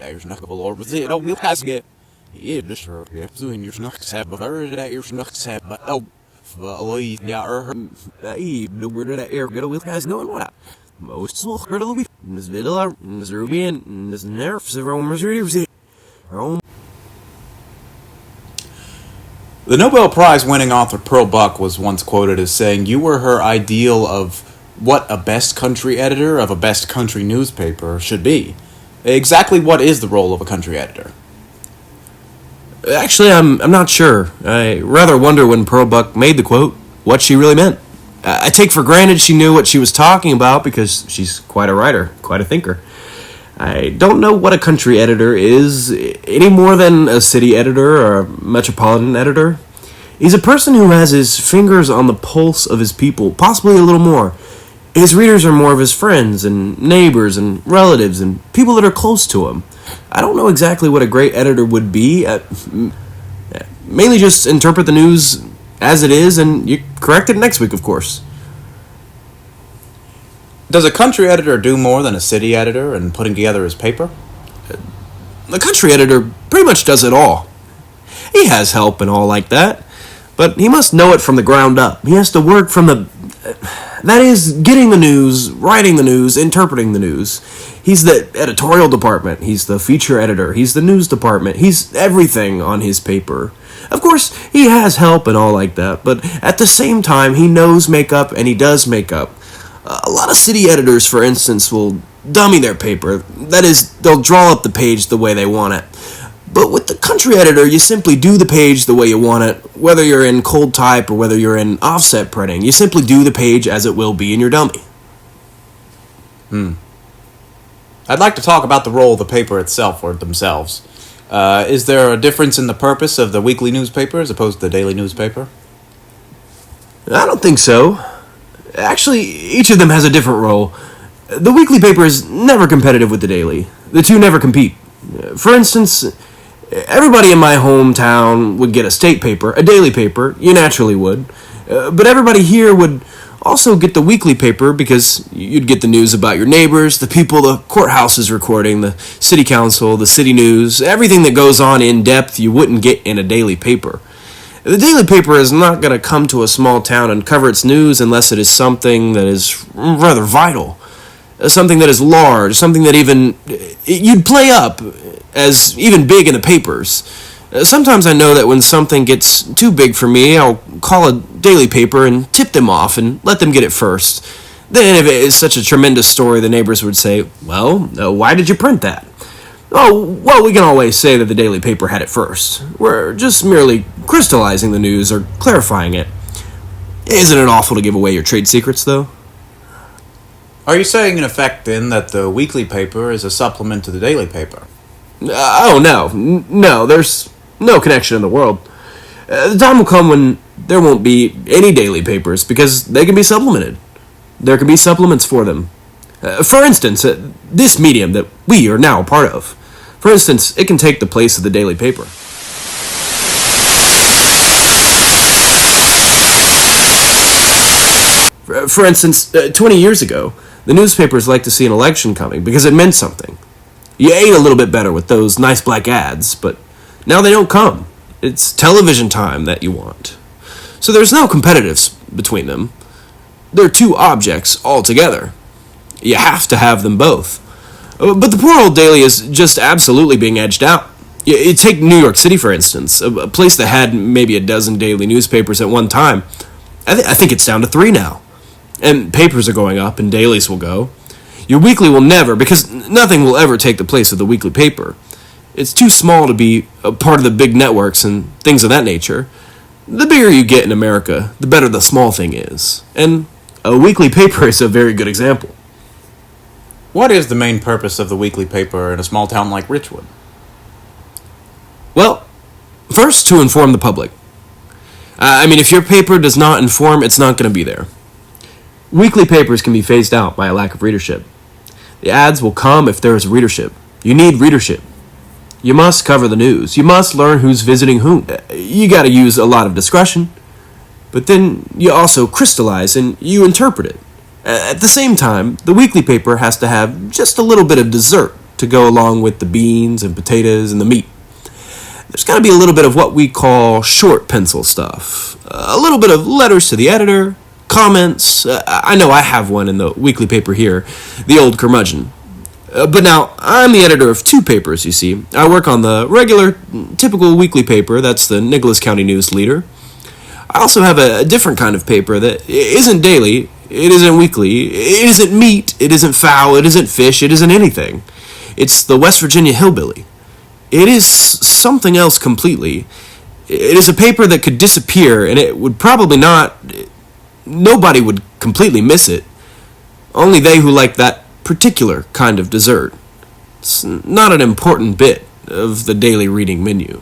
je snakker wel over zit. Oh, heel graag get. Ja, dus er je hebt toen je s'nachts hebben, waar je s'nachts hebben. Oh, wel ja, hey, no word that air get with guys going what? Most small little bit. This little, this Rubian, this nerves, the Romans readers. The Nobel Prize-winning author Pearl Buck was once quoted as saying, "You were her ideal of what a best country editor of a best country newspaper should be." Exactly what is the role of a country editor? Actually, I'm not sure. I rather wonder when Pearl Buck made the quote, what she really meant. I take for granted she knew what she was talking about because she's quite a writer, quite a thinker. I don't know what a country editor is any more than a city editor or a metropolitan editor. He's a person who has his fingers on the pulse of his people, possibly a little more. His readers are more of his friends and neighbors and relatives and people that are close to him. I don't know exactly what a great editor would be. Mainly just interpret the news as it is, and you correct it next week, of course. Does a country editor do more than a city editor in putting together his paper? The country editor pretty much does it all. He has help and all like that, but he must know it from the ground up. He has to work from the... that is, getting the news, writing the news, interpreting the news. He's the editorial department, he's the feature editor, he's the news department, he's everything on his paper. Of course, he has help and all like that, but at the same time, he knows makeup and he does makeup. A lot of city editors, for instance, will dummy their paper. That is, they'll draw up the page the way they want it. But with the country editor, you simply do the page the way you want it, whether you're in cold type or whether you're in offset printing. You simply do the page as it will be in your dummy. I'd like to talk about the role of the paper itself or themselves. Is there a difference in the purpose of the weekly newspaper as opposed to the daily newspaper? I don't think so. Actually, each of them has a different role. The weekly paper is never competitive with the daily. The two never compete. For instance, everybody in my hometown would get a state paper, a daily paper, you naturally would. But everybody here would also get the weekly paper because you'd get the news about your neighbors, the people the courthouse is recording, the city council, the city news, everything that goes on in depth you wouldn't get in a daily paper. The daily paper is not going to come to a small town and cover its news unless it is something that is rather vital, something that is large, something that even you'd play up as even big in the papers. Sometimes I know that when something gets too big for me, I'll call a daily paper and tip them off and let them get it first. Then if it is such a tremendous story, the neighbors would say, well, why did you print that? Oh, well, we can always say that the daily paper had it first. We're just merely crystallizing the news or clarifying it. Isn't it awful to give away your trade secrets, though? Are you saying, in effect, then, that the weekly paper is a supplement to the daily paper? Oh, no, there's no connection in the world. The time will come when there won't be any daily papers because they can be supplemented. There can be supplements for them. For instance, this medium that we are now a part of. For instance, it can take the place of the daily paper. For instance, 20 years ago, the newspapers liked to see an election coming because it meant something. You ate a little bit better with those nice black ads, but now they don't come. It's television time that you want. So there's no competitives between them. They're two objects altogether. You have to have them both. But the poor old daily is just absolutely being edged out. You take New York City, for instance, a place that had maybe a dozen daily newspapers at one time. I think it's down to 3 now. And papers are going up, and dailies will go. Your weekly will never, because nothing will ever take the place of the weekly paper. It's too small to be a part of the big networks and things of that nature. The bigger you get in America, the better the small thing is. And a weekly paper is a very good example. What is the main purpose of the weekly paper in a small town like Richwood? Well, first, to inform the public. If your paper does not inform, it's not going to be there. Weekly papers can be phased out by a lack of readership. The ads will come if there is readership. You need readership. You must cover the news. You must learn who's visiting whom. You got to use a lot of discretion, but then you also crystallize and you interpret it. At the same time, the weekly paper has to have just a little bit of dessert. to go along with the beans and potatoes and the meat. There's got to be a little bit of what we call short pencil stuff. A little bit of letters to the editor, comments. I know I have one in the weekly paper here, the Old Curmudgeon. But now, I'm the editor of 2 papers, you see. I work on the regular, typical weekly paper, that's the Nicholas County News Leader. I also have a different kind of paper that isn't daily, it isn't weekly, it isn't meat, it isn't fowl, it isn't fish, it isn't anything. It's the West Virginia Hillbilly. It is something else completely. It is a paper that could disappear, and it would probably not... Nobody would completely miss it. Only they who like that particular kind of dessert. It's not an important bit of the daily reading menu.